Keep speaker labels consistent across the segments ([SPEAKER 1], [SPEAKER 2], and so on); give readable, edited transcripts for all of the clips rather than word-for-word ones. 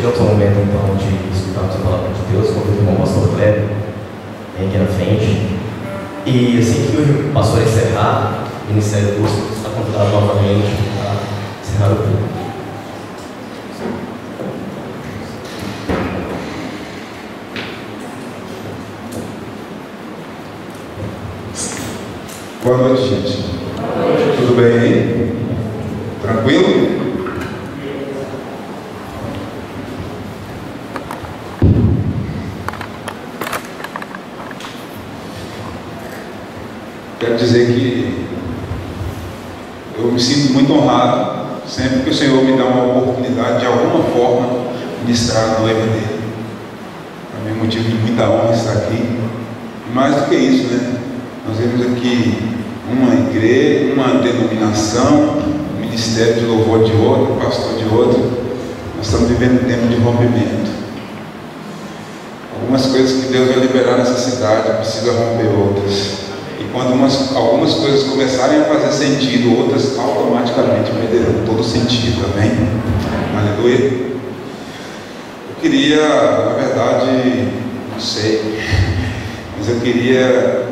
[SPEAKER 1] chegamos ao momento então de escutarmos a palavra de Deus. Convido o irmão pastor Kleber, vem aqui na frente. E assim que o pastor encerrar o Ministério do Curso, está convidado novamente a encerrar o culto.
[SPEAKER 2] Boa noite, gente. Tudo bem aí? Tranquilo? Quero dizer que eu me sinto muito honrado sempre que o Senhor me dá uma oportunidade de alguma forma ministrar a noiva dele. Para mim é motivo de muita honra estar aqui. E mais do que isso, né? Nós vemos aqui uma igreja, uma denominação, um ministério de louvor de outro, pastor de outro. Nós estamos vivendo um tempo de rompimento. Algumas coisas que Deus vai liberar nessa cidade, precisa romper outras. E quando algumas coisas começarem a fazer sentido, outras automaticamente perderão todo sentido, amém? Aleluia. Eu queria, na verdade, não sei, mas eu queria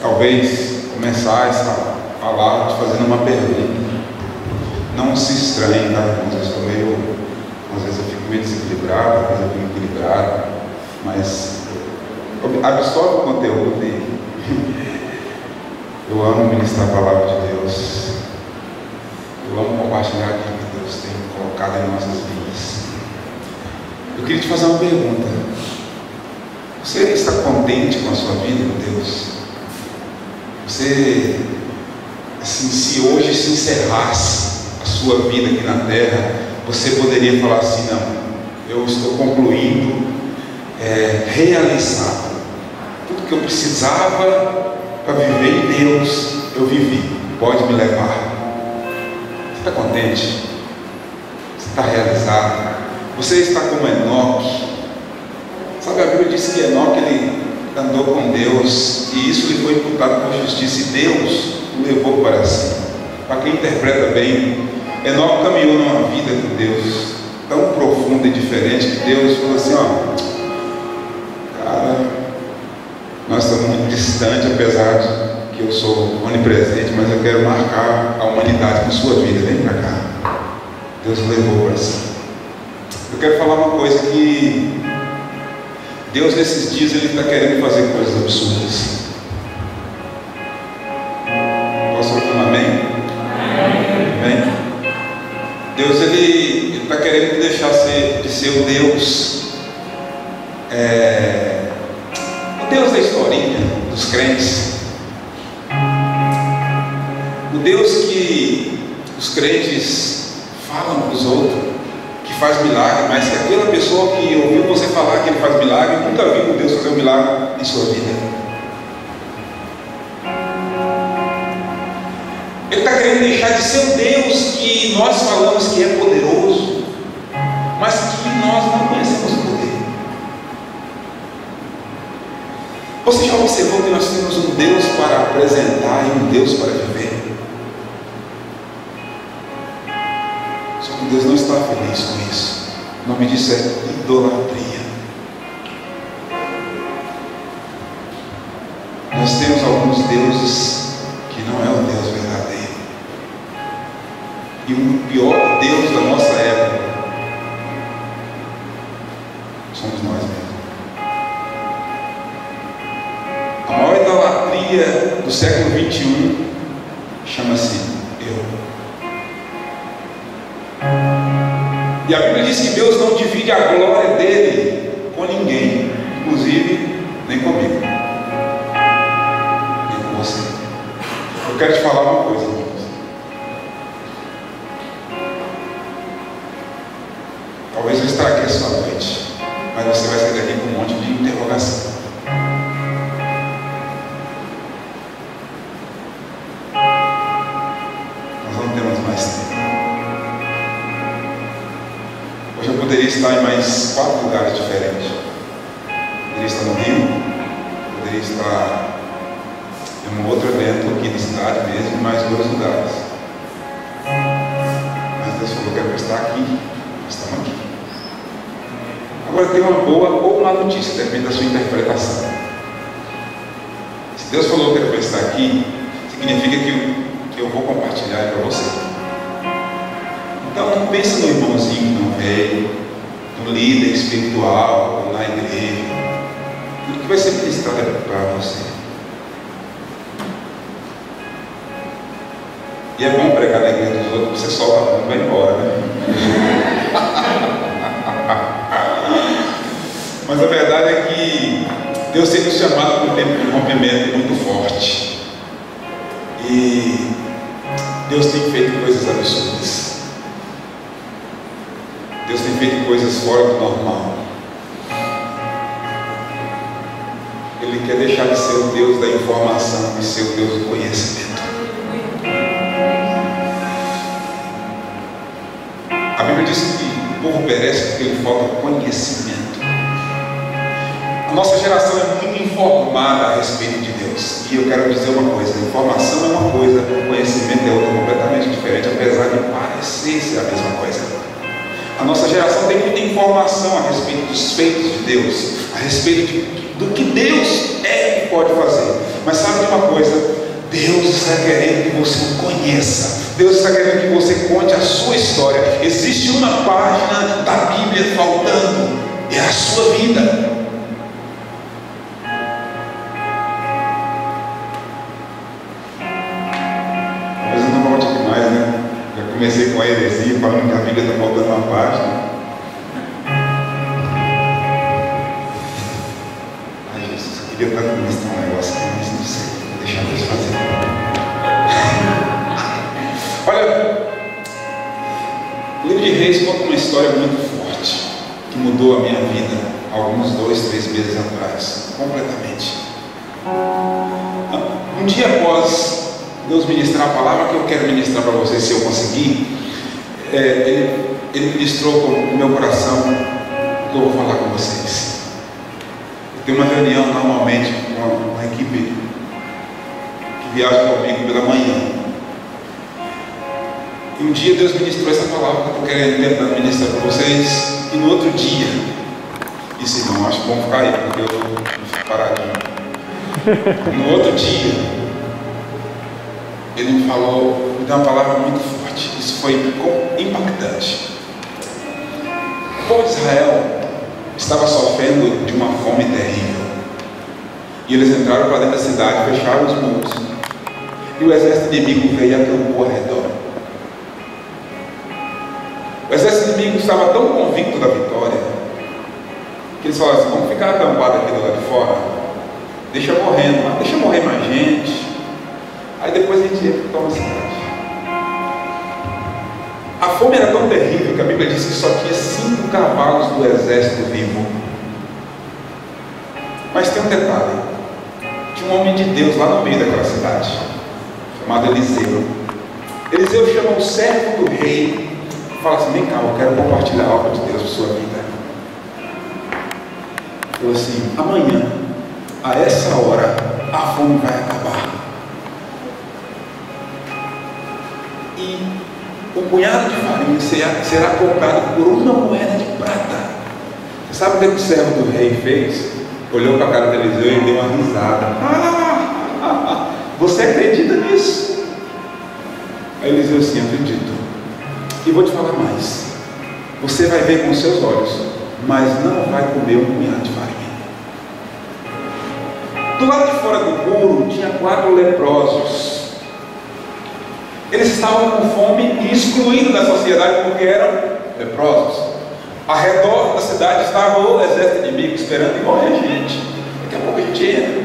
[SPEAKER 2] talvez começar essa palavra te fazendo uma pergunta. Não se estranhe, tá? Às vezes eu fico meio desequilibrado, às vezes eu fico equilibrado, mas absorve o conteúdo e eu amo ministrar a palavra de Deus. Eu amo compartilhar aquilo que Deus tem colocado em nossas vidas. Eu queria te fazer uma pergunta. Você está contente com a sua vida, meu Deus? Você, assim, se hoje se encerrasse a sua vida aqui na terra, você poderia falar assim: não, eu estou concluindo, realizado. Tudo que eu precisava para viver em Deus, eu vivi. Pode me levar. Você está contente? Você está realizado? Você está como Enoque. Sabe, a Bíblia diz que Enoque, ele andou com Deus, e isso lhe foi imputado por justiça, e Deus o levou para si. Para quem interpreta bem, Enoque caminhou numa vida com Deus tão profunda e diferente, que Deus falou assim: ó, cara, nós estamos muito distantes, apesar de que eu sou onipresente, mas eu quero marcar a humanidade com sua vida. Vem para cá. Deus o levou para si. Eu quero falar uma coisa, que Deus nesses dias ele está querendo fazer coisas absurdas. Posso ouvir um amém? Amém? Deus ele está querendo deixar de ser o Deus, o Deus da historinha dos crentes, o Deus que os crentes falam para os outros que faz milagre, mas que aquela pessoa que ouviu você falar que ele faz milagre nunca viu Deus fazer um milagre em sua vida. Ele está querendo deixar de ser o Deus que nós falamos que é poderoso, mas que nós não conhecemos o poder. Você já observou que nós temos um Deus para apresentar e um Deus para viver? Só que Deus não está feliz com isso. O nome disso é idolatria. Nós temos alguns deuses que não é o Deus verdadeiro. E o pior Deus da nossa época somos nós mesmos. A maior idolatria do século 21 chama-se eu. E a Bíblia diz que Deus não divide a glória dele com ninguém, inclusive nem comigo, nem com você. Eu quero te falar uma coisa, irmãos. Talvez eu estrague a sua noite, mas você vai sair daqui com um monte de interrogação. Nós não temos mais tempo. Hoje eu poderia estar em mais 4 lugares diferentes. Poderia estar no Rio, poderia estar em um outro evento aqui na cidade mesmo, em mais 2 lugares. Mas Deus falou que eu quero estar aqui. Nós estamos aqui. Agora tem uma boa ou má notícia, depende da sua interpretação. Se Deus falou que era para estar aqui, significa que eu vou compartilhar para você. Então não pense no irmãozinho, no rei, no líder espiritual, na igreja. Tudo que vai ser ministrado é para você. E é bom pregar na igreja dos outros, você solta a mão e vai embora, né? Mas a verdade é que Deus tem nos chamado para um tempo de rompimento muito forte. E Deus tem feito coisas absurdas. Deus tem feito coisas fora do normal. Ele quer deixar de ser o Deus da informação e ser o Deus do conhecimento. A Bíblia diz que o povo perece porque lhe falta conhecimento. A nossa geração é muito informada a respeito de Deus. E eu quero dizer uma coisa: informação é uma coisa, conhecimento é outra, completamente diferente, apesar de parecer ser a mesma coisa. A nossa geração tem muita informação a respeito dos feitos de Deus, a respeito do que Deus é e pode fazer. Mas sabe de uma coisa? Deus está querendo que você o conheça. Deus está querendo que você conte a sua história. Existe uma página da Bíblia faltando, é a sua vida. Talvez eu não volte demais, né? Já comecei com a heresia, falando que a Bíblia está faltando uma página. Ai, Jesus, eu queria tanto ministrar um negócio aqui, mas não sei. Vou deixar Deus fazer. Olha, o livro de Reis conta uma história muito forte que mudou a minha vida há alguns 2, 3 meses atrás, completamente. Um dia após Deus ministrar a palavra que eu quero ministrar para vocês, se eu conseguir, ele ministrou no meu coração o que eu vou falar com vocês. Eu tenho uma reunião normalmente com uma equipe que viaja comigo pela manhã. E um dia Deus ministrou essa palavra que eu estou querendo tentar ministrar para vocês. E no outro dia, disse: não, acho bom ficar aí, porque eu fico paradinho. No outro dia, ele me falou, me deu uma palavra muito forte. Isso foi impactante. O povo de Israel estava sofrendo de uma fome terrível. E eles entraram para dentro da cidade, fecharam os muros. E o exército inimigo veio e acampou ao redor. O exército inimigo estava tão convicto da vitória que eles falaram assim: vamos ficar acampados aqui do lado de fora, deixa morrendo, deixa morrer mais gente, aí depois a gente ia para uma cidade. A fome era tão terrível que a Bíblia diz que só tinha 5 cavalos do exército vivo. Mas tem um detalhe: tinha um homem de Deus lá no meio daquela cidade, chamado Eliseu. Eliseu chama o servo do rei, fala assim: vem cá, eu quero compartilhar a obra de Deus na sua vida. Falou assim: amanhã, a essa hora, a fome vai acabar. E um punhado de farinha será comprado por uma moeda de prata. Você sabe o que o servo do rei fez? Olhou para a cara de Eliseu e deu uma risada. Você acredita nisso? Aí Eliseu assim: acredito. E vou te falar mais: você vai ver com os seus olhos, mas não vai comer um punhado de farinha. Do lado de fora do muro tinha 4 leprosos. Eles estavam com fome e excluídos da sociedade porque eram leprosos. Ao redor da cidade estava o exército inimigo esperando igual a gente. Daqui a pouco a gente entra.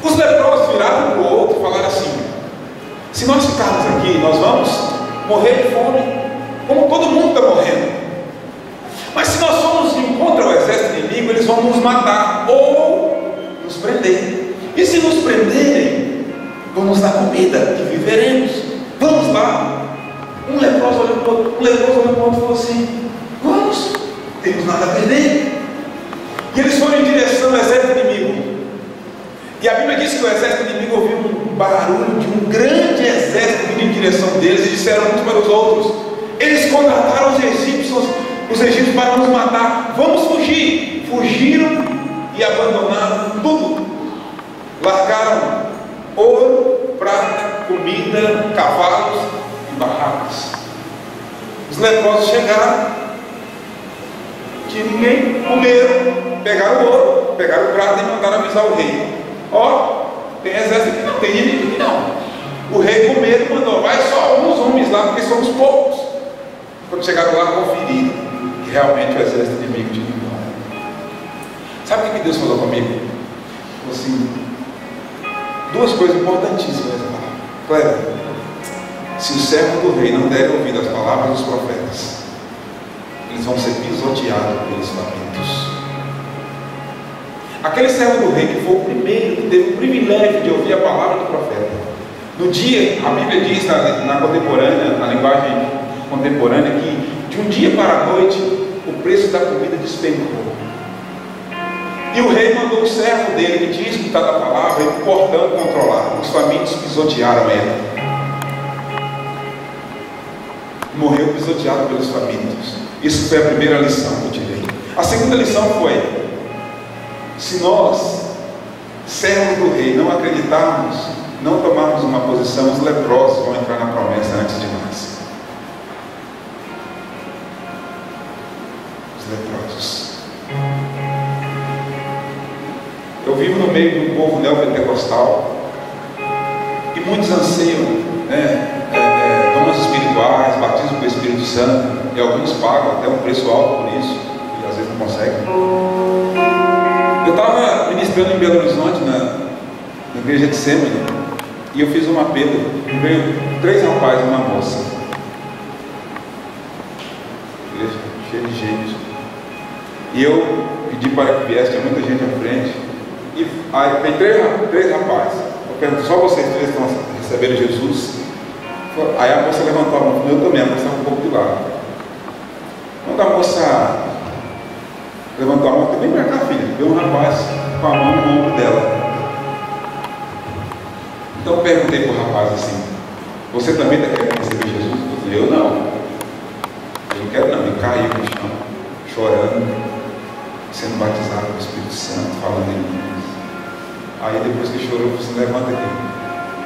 [SPEAKER 2] Os leprosos viraram para o outro e falaram assim: se nós ficarmos aqui, nós vamos morrer de fome, como todo mundo está morrendo. Mas se nós formos contra o exército inimigo, eles vão nos matar ou nos prender. E se nos prenderem, vão nos dar comida que viveremos. Vamos lá. Um leproso olhou para o outro, e falou assim: vamos, não temos nada a perder. E eles foram em direção ao exército inimigo. E a Bíblia diz que o exército inimigo ouviu um barulho de um grande exército vindo em direção deles e disseram uns para os outros: eles contrataram os egípcios para nos matar, vamos fugir. e abandonaram tudo. Largaram ouro, prata, comida, cavalos e barracas. Os leprosos chegaram, tinha ninguém, comeram, pegaram o ouro, pegaram o prata e mandaram avisar o rei: ó, tem exército aqui não, tem inimigo aqui não. O rei com medo mandou: vai só uns homens lá, porque somos poucos. Quando chegaram lá, conferiram que realmente o exército inimigo tinha ido embora. Sabe o que Deus falou comigo? Falou assim, duas coisas importantíssimas. Cleber, se o servo do rei não der ouvido às palavras dos profetas, eles vão ser pisoteados pelos famintos. Aquele servo do rei que foi o primeiro que teve o privilégio de ouvir a palavra do profeta, no dia, a Bíblia diz na contemporânea, na linguagem contemporânea, que de um dia para a noite o preço da comida despencou. E o rei mandou o servo dele, que tinha escutado a palavra, e o portão controlar. Os famintos pisotearam ele. Morreu pisoteado pelos famintos. Isso foi a primeira lição que eu tirei. A segunda lição foi: se nós, servos do rei, não acreditarmos, não tomarmos uma posição, os leprosos vão entrar na promessa antes de nós. Os leprosos. Eu vivo no meio de um povo neopentecostal e muitos anseiam dons espirituais, batismo com o Espírito Santo, e alguns pagam até um preço alto por isso, e às vezes não conseguem. Eu estava ministrando em Belo Horizonte, na igreja de Sêmane, e eu fiz um apelo. Veio 3 rapazes e uma moça. Igreja cheia de gente. E eu pedi para que viesse, tinha muita gente à frente. E aí tem 3 rapazes. Eu pergunto: só vocês 3 estão recebendo Jesus? Aí a moça levantou a mão. Eu também, a moça estava um pouco de lado. Quando a moça levantou a mão, eu falei: vem pra cá, filha. Veio um rapaz com a mão no ombro dela. Então eu perguntei para o rapaz assim: você também está querendo receber Jesus? Eu falei: eu não. Eu não quero não. Ele caiu no chão, chorando, sendo batizado com o Espírito Santo, falando em línguas. Aí depois que chorou, você levanta aqui.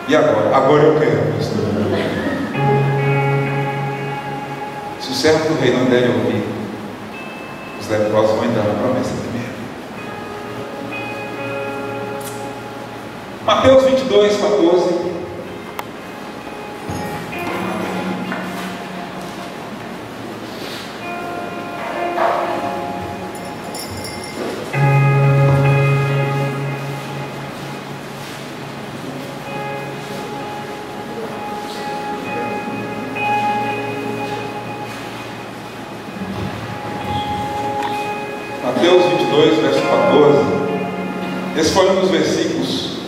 [SPEAKER 2] E agora? Agora eu quero, pastor. Se o servo do rei não der ouvir, os leprosos vão entrar na promessa primeiro. Mateus 22, 14. Mateus 22, verso 14. Esse foi um dos versículos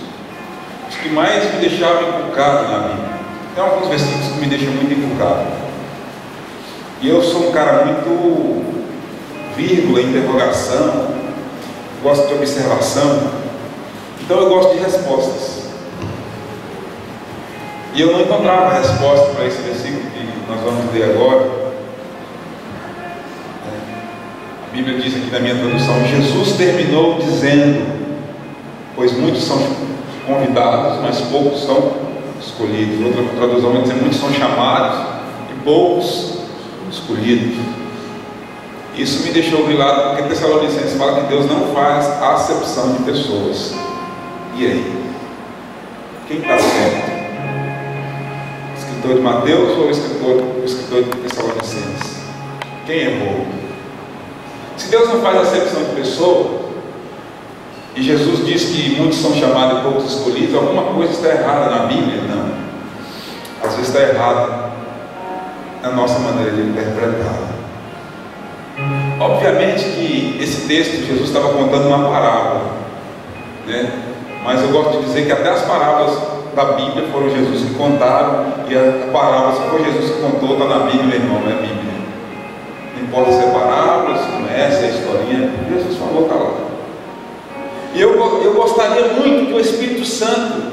[SPEAKER 2] que mais me deixava inculcado na Bíblia. Tem alguns versículos que me deixam muito inculcado. E eu sou um cara muito vírgula, interrogação, gosto de observação. Então eu gosto de respostas. E eu não encontrava resposta para esse versículo que nós vamos ler agora. A Bíblia diz aqui na minha tradução: Jesus terminou dizendo: pois muitos são convidados, mas poucos são escolhidos. Outra tradução vai dizer: muitos são chamados e poucos escolhidos. Isso me deixou grilado, porque Tessalonicenses fala que Deus não faz acepção de pessoas. E aí? Quem está certo? O escritor de Mateus ou o escritor de Tessalonicenses? Quem errou? Se Deus não faz acepção de pessoa, e Jesus diz que muitos são chamados e poucos escolhidos, alguma coisa está errada na Bíblia? Não. Às vezes está errada na nossa maneira de interpretar. Obviamente que esse texto, Jesus estava contando uma parábola, né? Mas eu gosto de dizer que até as parábolas da Bíblia foram Jesus que contaram, e a parábola, se for Jesus que contou, está na Bíblia, irmão, não é Bíblia. Não importa se é parábola, se não é, se é historinha, Jesus falou, está lá. E eu gostaria muito que o Espírito Santo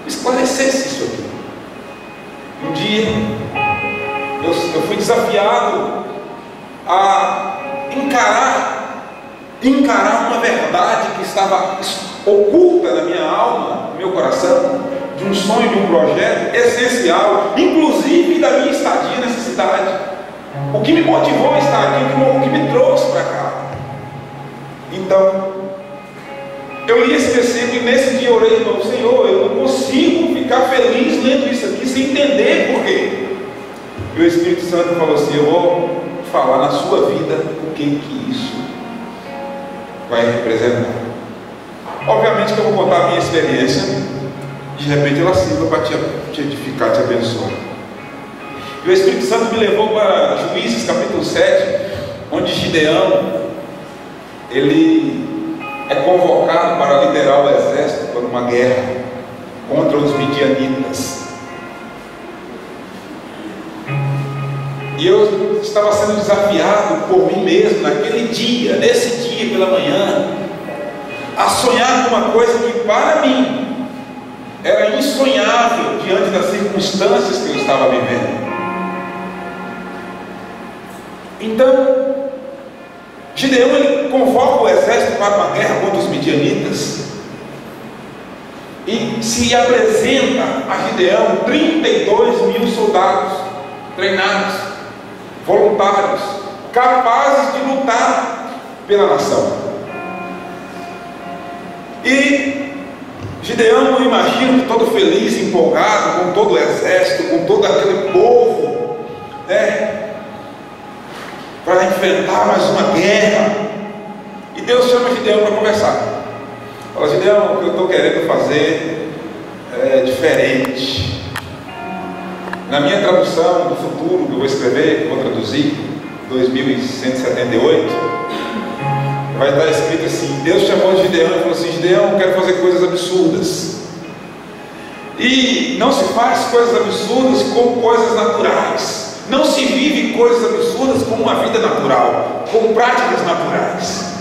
[SPEAKER 2] esclarecesse isso aqui. Um dia eu fui desafiado a encarar encarar uma verdade que estava oculta na minha alma, no meu coração, de um sonho, de um projeto essencial, inclusive da minha estadia nessa cidade. O que me motivou a estar aqui, o que me trouxe para cá. Então, eu li esse versículo e nesse dia eu orei de novo: Senhor, eu não consigo ficar feliz lendo isso aqui sem entender por quê. E o Espírito Santo falou assim: eu vou falar na sua vida o que isso vai representar. Obviamente que eu vou contar a minha experiência, de repente ela sirva para te edificar, te abençoar. E o Espírito Santo me levou para Juízes capítulo 7, onde Gideão, ele é convocado para liderar o exército para uma guerra contra os midianitas. E eu estava sendo desafiado por mim mesmo, naquele dia, nesse dia pela manhã, a sonhar com uma coisa que para mim era insonhável diante das circunstâncias que eu estava vivendo. Então, Gideão, ele convoca o exército para uma guerra contra os midianitas e se apresenta a Gideão 32.000 soldados treinados, voluntários, capazes de lutar pela nação. E Gideão, eu imagino, todo feliz, empolgado, com todo o exército, com todo aquele povo, para enfrentar mais uma guerra. E Deus chama Gideão para conversar. Fala: Gideão, o que eu estou querendo fazer é diferente. Na minha tradução do futuro, que eu vou escrever, vou traduzir, 2178, vai estar escrito assim: Deus chamou Gideão e falou assim: Gideão, eu quero fazer coisas absurdas. E não se faz coisas absurdas com coisas naturais. Não se vive coisas absurdas com uma vida natural, com práticas naturais.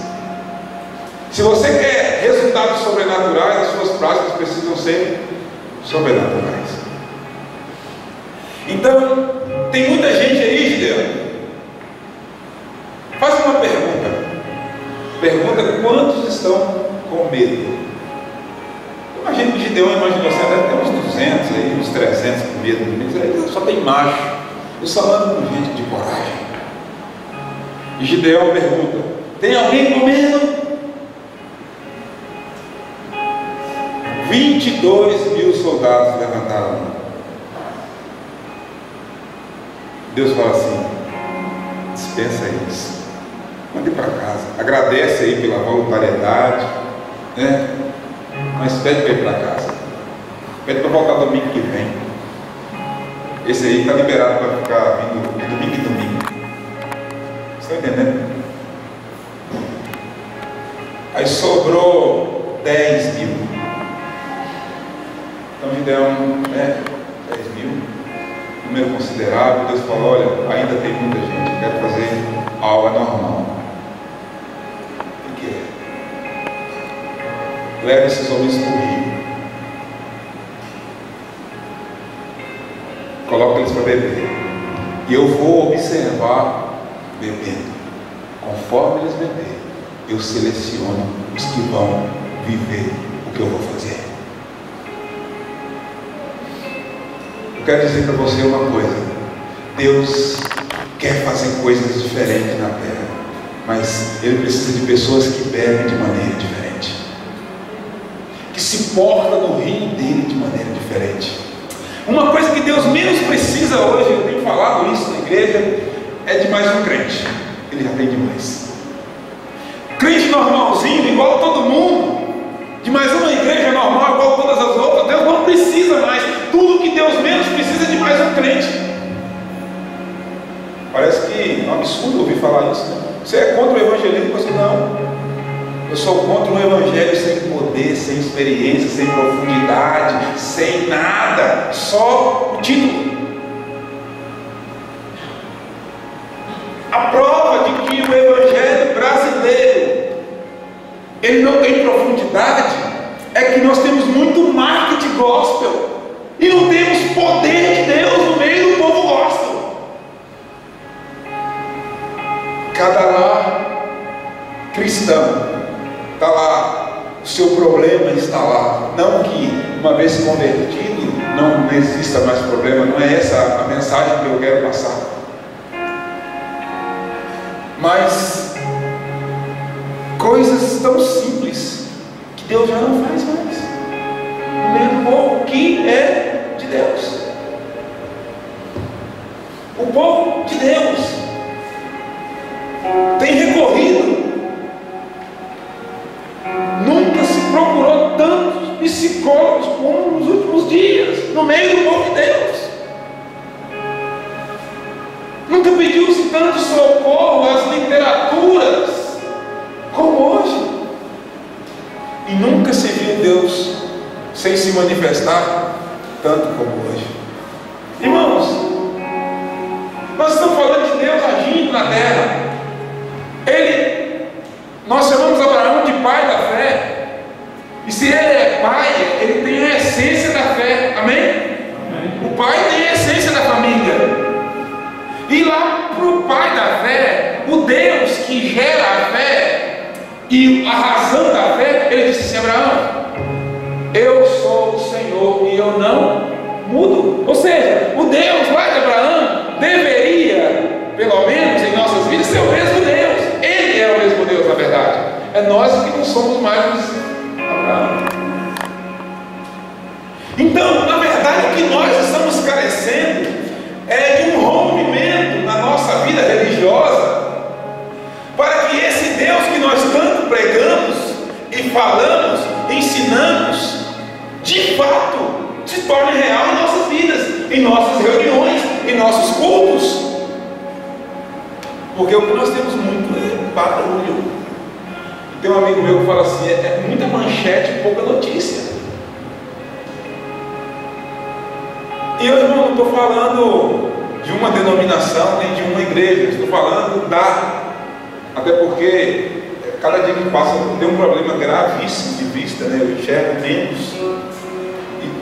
[SPEAKER 2] Se você quer resultados sobrenaturais, as suas práticas precisam ser sobrenaturais. Então, tem muita gente aí, Gideão. Faz uma pergunta. Pergunta: quantos estão com medo? Imagina que Gideão imaginou assim: deve ter uns 200 aí, uns 300 com medo. Aí só tem macho. Eu só ando com gente de coragem. E Gideão pergunta: tem alguém com medo? 22.000 soldados levantaram a mão. Deus fala assim: dispensa isso, mande para casa, agradece aí pela voluntariedade, mas pede para ir para casa, pede para voltar domingo que vem. Esse aí está liberado para ficar vindo domingo e domingo. Vocês estão entendendo? Aí sobrou 10.000. Então Gideão, 10.000, número considerável. Deus falou: olha, ainda tem muita gente, eu quero fazer algo anormal. O que é? Leve esses homens para o rio, coloca eles para beber, e eu vou observar bebendo. Conforme eles beberem, eu seleciono os que vão viver o que eu vou fazer. Eu quero dizer para você uma coisa: Deus quer fazer coisas diferentes na terra, mas Ele precisa de pessoas que bebem de maneira diferente, que se portam no rio dele de maneira diferente. Uma coisa que Deus menos precisa hoje, eu tenho falado isso na igreja, é de mais um crente. Ele já tem demais. Crente normalzinho, igual todo mundo, de mais uma igreja normal, igual todas as outras. Deus não precisa mais. Tudo que Deus menos precisa é de mais um crente. Parece que é um absurdo ouvir falar isso, né? Você é contra o evangelismo? Você não. Eu sou contra um evangelho sem poder, sem experiência, sem profundidade, sem nada, só o título. A prova de que o evangelho brasileiro ele não tem profundidade é que nós temos muito marketing gospel e não temos poder de Deus no meio do povo gospel. Cada lar cristão, está lá, o seu problema está lá. Não que uma vez convertido não exista mais problema, não é essa a mensagem que eu quero passar. Mas coisas tão simples que Deus já não faz mais no meio do povo que é de Deus. O povo de Deus tem recorrido. Nunca se procurou tantos psicólogos como nos últimos dias, no meio do povo de Deus. Nunca pediu-se tanto socorro às literaturas como hoje. E nunca se viu Deus sem se manifestar tanto como hoje. Irmãos, nós estamos falando de Deus agindo na terra. Nós chamamos Abraão de pai da fé. E se ele é pai, ele tem a essência da fé. Amém? Amém. O pai tem a essência da família. E lá para o pai da fé, o Deus que gera a fé e a razão da fé, ele disse assim: Abraão, eu sou o Senhor e eu não mudo. Ou seja, o Deus lá de Abraão deveria, pelo menos em nossas vidas, ser o mesmo Deus. Ele é o mesmo Deus, na verdade. É nós que não somos mais Abraão. Então, na verdade, o que nós estamos carecendo é de um rompimento na nossa vida religiosa, para que esse Deus que nós tanto pregamos e falamos, ensinamos, de fato se torne real em nossas vidas, em nossas reuniões, em nossos cultos. Porque o que nós temos muito é barulho. Tem um amigo meu que fala assim: é muita manchete e pouca notícia. E eu, irmão, não estou falando de uma denominação nem de uma igreja, estou falando até porque cada dia que passa tem um problema gravíssimo de vista, né? Eu enxergo menos.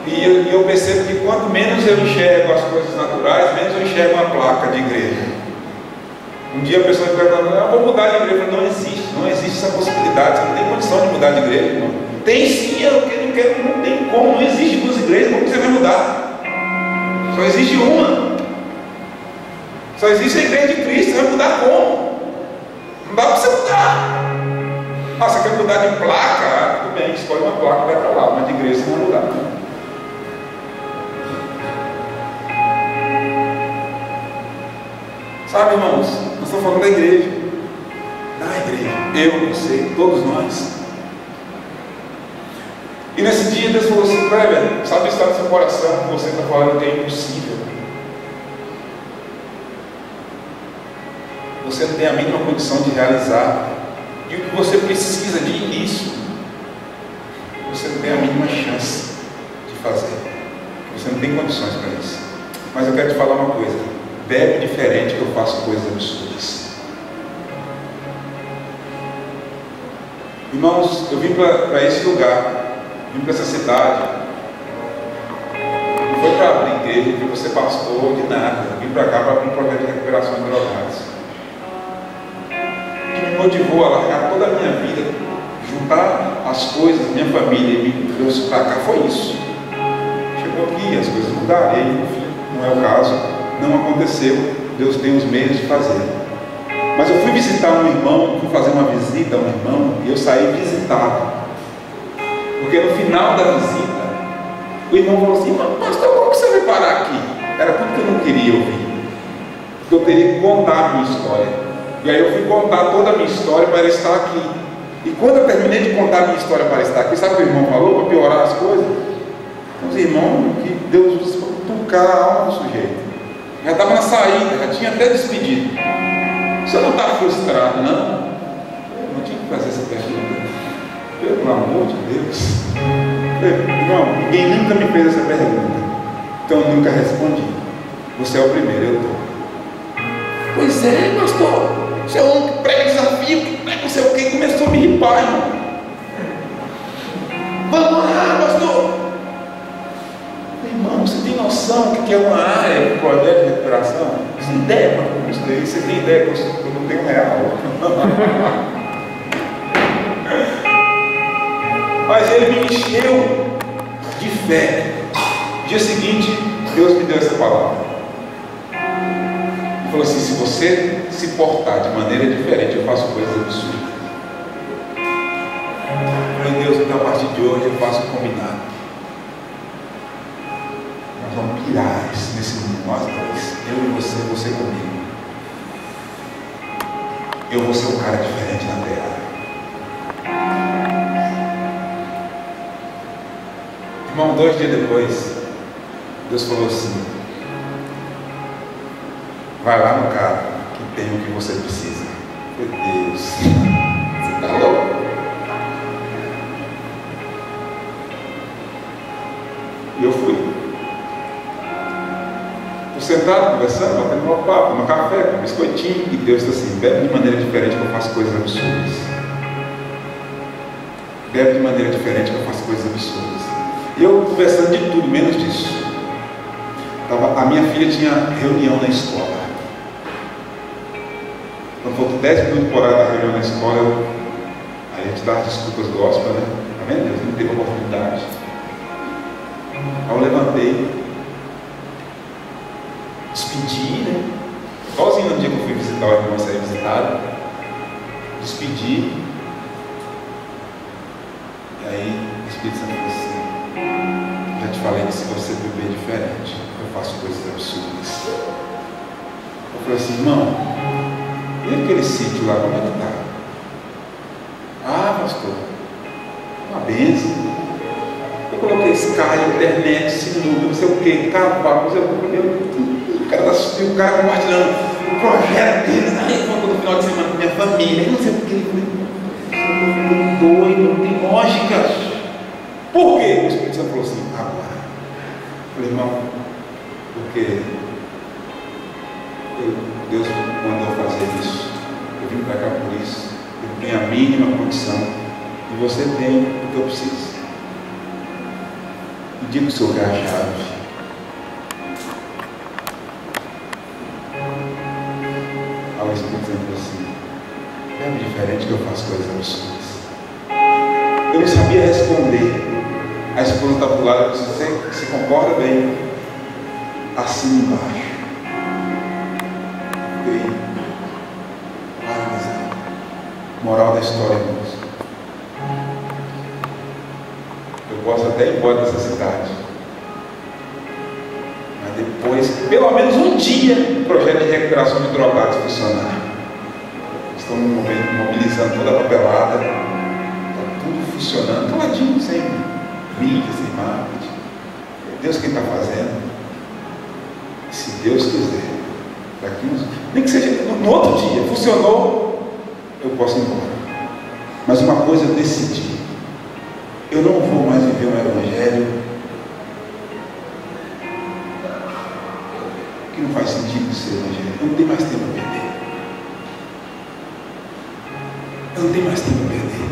[SPEAKER 2] E eu percebo que quanto menos eu enxergo as coisas naturais, menos eu enxergo uma placa de igreja. Um dia a pessoa me pergunta: eu vou mudar de igreja. Não existe essa possibilidade. Você não tem condição de mudar de igreja, irmão. Tem sim, não tem como, não existe duas igrejas. Como você vai mudar? Só existe uma. Só existe a igreja de Cristo. Você vai mudar como? Não dá para você mudar. Você quer mudar de placa? Tudo bem, escolhe uma placa e vai para lá. Mas de igreja você não vai mudar, não. Sabe, irmãos, nós estamos falando da igreja. Eu, você, todos nós. E nesse dia Deus falou assim: Kleber, sabe o estado do seu coração que você está falando que é impossível? Você não tem a mínima condição de realizar. E o que você precisa de início, você não tem a mínima chance de fazer. Você não tem condições para isso. Mas eu quero te falar uma coisa: bebe diferente que eu faço coisas absurdas. Irmãos, eu vim para esse lugar, vim para essa cidade, não foi para abrir igreja, não foi para ser pastor de nada. Eu vim para cá para abrir um projeto de recuperação de drogados. O que me motivou a largar toda a minha vida, juntar as coisas, minha família, e me trouxe para cá, foi isso. Chegou aqui, as coisas mudaram, e aí, enfim, não é o caso, não aconteceu. Deus tem os meios de fazer. Mas eu fui visitar um irmão, fui fazer uma visita a um irmão, e eu saí visitado. Porque no final da visita, o irmão falou assim: pastor, como que você vai parar aqui? Era tudo que eu não queria ouvir. Porque eu teria que contar a minha história. E aí eu fui contar toda a minha história para estar aqui. E quando eu terminei de contar a minha história para estar aqui, sabe o que o irmão falou para piorar as coisas? Os irmãos, que Deus usa para tocar a alma do sujeito. Já estava na saída, já tinha até despedido. Você não está frustrado, não? Eu não tinha que fazer essa pergunta. Pelo amor de Deus. Irmão, ninguém nunca me fez essa pergunta. Então eu nunca respondi. Você é o primeiro, eu estou. Pois é, pastor. Você é um homem que prega desafio, que prega não sei o que, começou a me ripar, irmão. Vamos lá, pastor. Irmão, você tem noção do que é uma área de projeto de recuperação? Você tem ideia quanto eu custei? Você tem ideia que eu não tenho real? Mas ele me encheu de fé. No dia seguinte, Deus me deu essa palavra. Ele falou assim: se você se portar de maneira diferente, eu faço coisas absurdas. Meu Deus, então a partir de hoje eu faço um combinado. Nós vamos pirar nesse mundo, nós dois, eu e você comigo. Eu vou ser um cara diferente na terra. Irmão, 2 dias depois, Deus falou assim: vai lá no cara que tem o que você precisa. Meu Deus, você está louco? E eu fui. Estou sentado, conversando, batendo um papo, no café, com um biscoitinho, e Deus está assim: bebe de maneira diferente que eu faço coisas absurdas. Bebe de maneira diferente que eu faço coisas absurdas. E eu conversando de tudo, menos disso. A minha filha tinha reunião na escola. Quando faltou 10 minutos por hora da reunião na escola, a gente dá as desculpas gospel, né? Tá vendo? Deus não teve oportunidade. Aí eu levantei, despedi, né? Igualzinho no dia que eu fui visitar o irmão, saí visitado, despedi. E aí o Espírito Santo falou assim: já te falei que se você beber diferente, eu faço coisas absurdas. Eu falei assim: irmão, e aquele sítio lá, como é que tá? Ah, pastor, uma benção. Eu coloquei Sky, internet, sinuca, não sei o que, cavalo, não sei o que. O cara compartilhando o projeto dele, aí quando no final de semana com minha família, não sei o que. Doido, não tem lógica. Por quê? O Espírito Santo falou assim: agora. Eu falei: irmão, porque Deus mandou fazer isso. Eu vim para cá por isso. Eu tenho a mínima condição. E você tem o que eu preciso. E diga o Senhor que é a chave. Aí o Espírito Santo falou assim: é diferente que eu faço coisas absurdas. Eu não sabia responder. A esposa está do lado e disse: você concorda bem? Assim embaixo. Fiquei paralisado. Moral da história, irmãos. Eu posso até ir embora dessa cidade, mas depois, pelo menos um dia, o projeto de recuperação de drogados funcionar. Estamos mobilizando toda a papelada, está tudo funcionando, caladinho, sem mídia, sem marketing. É Deus quem está fazendo. E se Deus quiser, daqui uns, nem que seja no outro dia, funcionou, eu posso ir embora. Mas uma coisa eu decidi: eu não vou mais viver um evangelho que não faz sentido ser evangelho. Eu não tenho mais tempo a perder. Eu não tenho mais tempo a perder.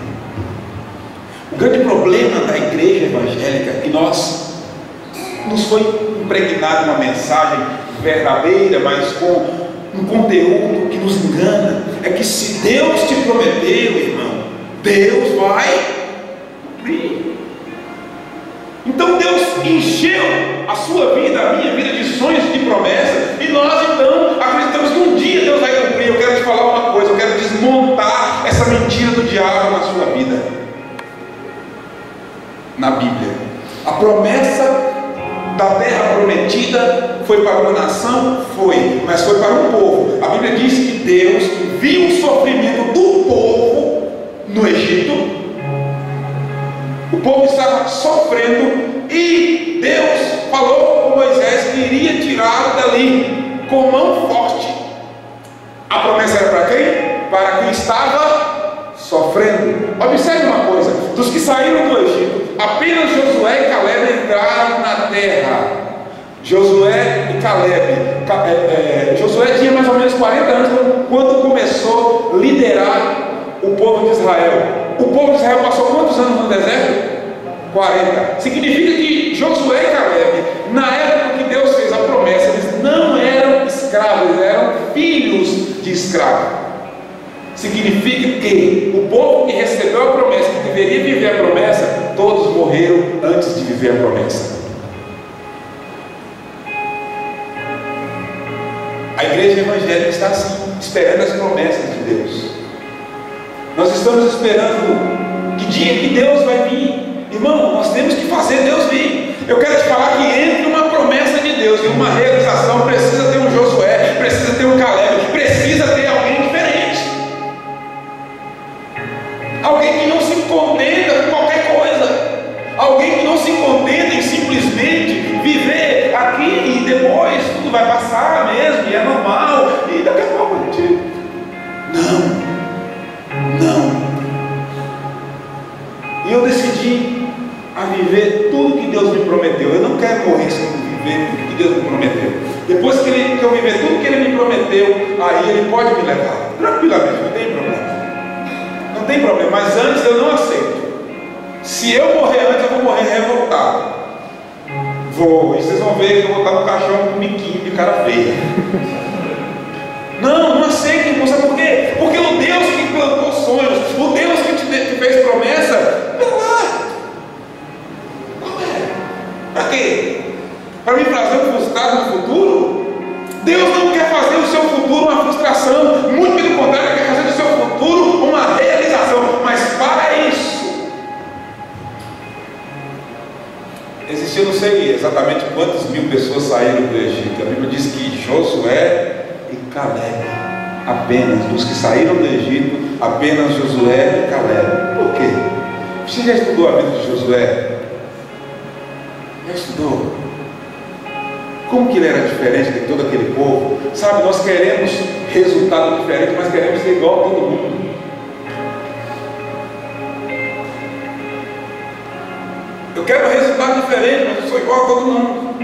[SPEAKER 2] O grande problema da igreja evangélica é que nos foi impregnada uma mensagem verdadeira, mas com um conteúdo que nos engana. É que se Deus te prometeu, irmão, Deus vai cumprir. Então Deus encheu a sua vida, a minha vida, de sonhos e de promessas, e nós então acreditamos que um dia Deus vai cumprir. Eu quero te falar uma coisa: eu quero desmontar essa mentira do diabo na sua vida. Na Bíblia, a promessa da terra prometida foi para uma nação? Foi, mas foi para um povo. A Bíblia diz que Deus viu o sofrimento do povo no Egito. O povo estava sofrendo e Deus falou com Moisés que iria tirá-lo dali com mão forte. A promessa era para quem? Para quem estava sofrendo. Observe uma coisa: dos que saíram do Egito, apenas Josué e Caleb entraram na terra. Josué e Caleb. Josué tinha mais ou menos 40 anos quando começou a liderar o povo de Israel. O povo de Israel passou quantos anos no deserto? 40. Significa que Josué e Caleb, na época que Deus fez a promessa, eles não eram escravos, eles eram filhos de escravos. Significa que o povo que recebeu a promessa, que deveria viver a promessa, todos morreram antes de viver a promessa. A igreja evangélica está assim, esperando as promessas de Deus. Nós estamos esperando que dia que Deus vai vir. Irmão, nós temos que fazer Deus vir. Eu quero te falar que entre uma promessa de Deus e uma realização, precisa ter um Josué, precisa ter um Caleb, precisa ter alguém diferente. Alguém que não se contenta com qualquer coisa. Alguém que não se contenta em simplesmente viver aqui e depois tudo vai passar mesmo, e é normal, e daqui a pouco a gente... Não. E eu decidi a viver tudo que Deus me prometeu. Eu não quero morrer sem viver tudo que Deus me prometeu. Depois que eu viver tudo que Ele me prometeu, aí Ele pode me levar tranquilamente, não tem problema. Não tem problema, mas antes eu não aceito. Se eu morrer antes, eu vou morrer revoltado. E vocês vão ver que eu vou estar no caixão com um biquinho de cara feia. Não aceito, irmão. Sabe por quê? Porque o Deus que plantou sonhos, o Deus que te fez promessa, vai lá. Qual é? Para quê? Para me fazer um frustrado no futuro? Deus não quer fazer o seu futuro uma frustração. Muito pelo contrário, Ele quer fazer do seu futuro uma realização. Mas para isso, eu não sei exatamente quantas mil pessoas saíram do Egito. A Bíblia diz que Josué e Caleb, apenas dos que saíram do Egito, apenas Josué e Caleb. Por quê? Você já estudou a vida de Josué? Já estudou? Como que ele era diferente de todo aquele povo? Sabe, nós queremos resultado diferente, mas queremos ser igual a todo mundo. Eu quero resultado diferente, mas eu sou igual a todo mundo.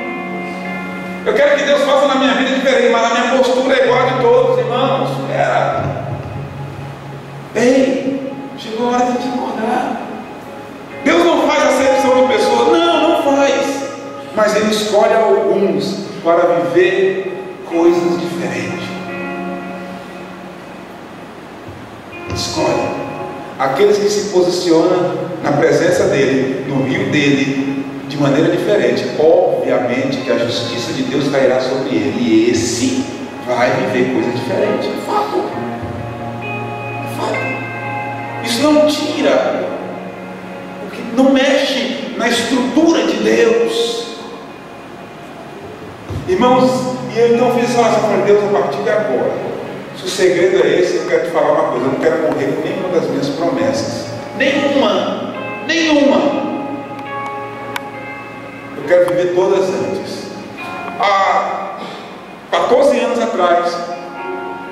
[SPEAKER 2] Eu quero que Deus faça na minha vida diferente, mas a minha postura é igual a de todos, irmãos. Ei, chegou a hora de a gente acordar. Deus não faz acepção de pessoas, não faz. Mas Ele escolhe alguns para viver coisas diferentes. Escolhe aqueles que se posicionam na presença dEle, no rio dEle, de maneira diferente. Obviamente que a justiça de Deus cairá sobre ele, e esse vai viver coisa diferente. É fato. Isso não tira, porque não mexe na estrutura de Deus. Irmãos, e eu então fiz essa oração para Deus a partir de agora. Se o segredo é esse, eu quero te falar uma coisa: eu não quero morrer com nenhuma das minhas promessas. Nenhuma. Eu quero viver todas antes. Há 14 anos atrás,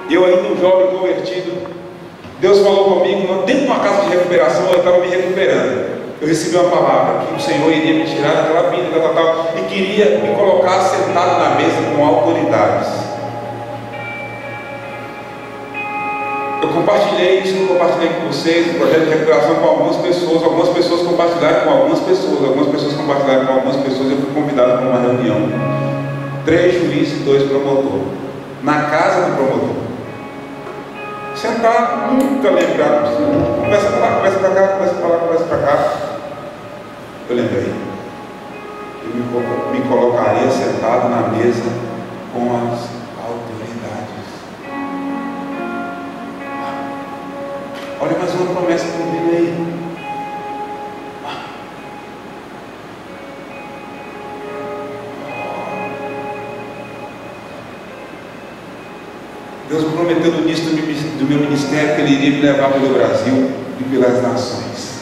[SPEAKER 2] eu ainda um jovem convertido, Deus falou comigo, dentro de uma casa de recuperação, eu estava me recuperando. Eu recebi uma palavra que o Senhor iria me tirar daquela vida, e queria me colocar sentado na mesa com autoridades. Eu compartilhei isso, eu compartilhei com vocês, o projeto de recuperação com algumas pessoas compartilharam com algumas pessoas compartilharam com algumas pessoas. Eu fui convidado para uma reunião, 3 juízes e 2 promotores, na casa do promotor. Sentado, nunca lembrado, conversa para lá, conversa para cá, conversa para lá, conversa para cá. Eu lembrei, eu me colocaria sentado na mesa com as autoridades. Olha mais uma promessa cumprida aí. Deus me prometeu no início do meu ministério que Ele iria me levar pelo Brasil e pelas nações.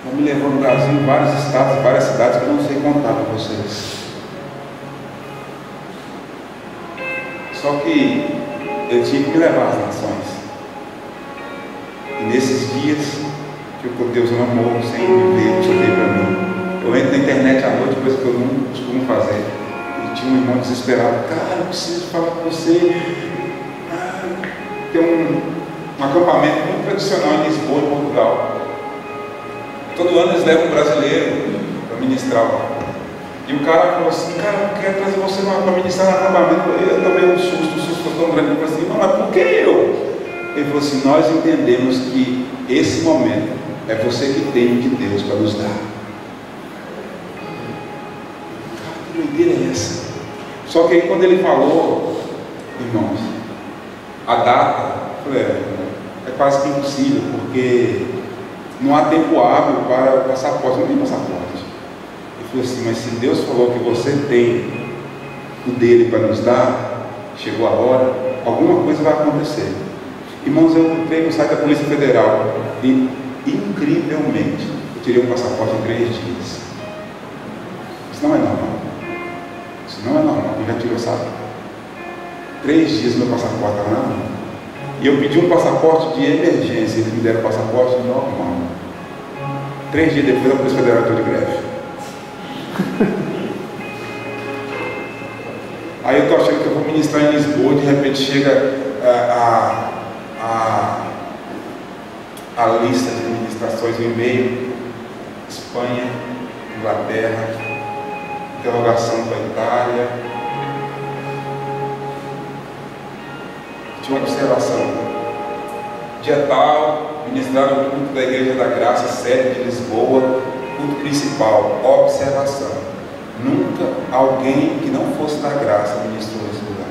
[SPEAKER 2] Então me levou no Brasil, em vários estados, várias cidades que eu não sei contar para vocês. Só que eu tinha que me levar às nações. E nesses dias que Deus não morro sem me ver, deixa eu ver para mim. Eu entro na internet à noite, coisa que eu não costumo fazer. E tinha um irmão desesperado: cara, eu preciso falar com você. Tem um acampamento muito tradicional em Lisboa, em Portugal. Todo ano eles levam um brasileiro para ministrar lá. E o cara falou assim: cara, eu quero trazer você para ministrar no acampamento. Eu tomei um susto tão grande. Eu falei assim: não, mas por que eu? Ele falou assim: nós entendemos que esse momento É você que tem de Deus para nos dar. Que doideira é essa? Só que aí quando ele falou, irmãos, a data, eu falei, é quase que impossível, porque não há tempo hábil para o passaporte, não tem passaporte. Ele falou assim, mas se Deus falou que você tem o dele para nos dar, chegou a hora, alguma coisa vai acontecer. Irmãos, eu entrei no site da Polícia Federal e, incrivelmente, eu tirei um passaporte em 3 dias. Isso não é normal. Isso não é normal. Eu já tirou, sabe? 3 dias meu passaporte estava na mão. E eu pedi um passaporte de emergência. Eles me deram o passaporte normal. 3 dias depois a Polícia Federal entrou de greve. Aí eu estou achando que eu vou ministrar em Lisboa, de repente chega a lista de ministrações no e-mail: Espanha, Inglaterra, interrogação para a Itália. Tinha uma observação: dia tal, ministrar o culto da Igreja da Graça, sede de Lisboa, culto principal. Observação: nunca alguém que não fosse da graça ministrou nesse lugar.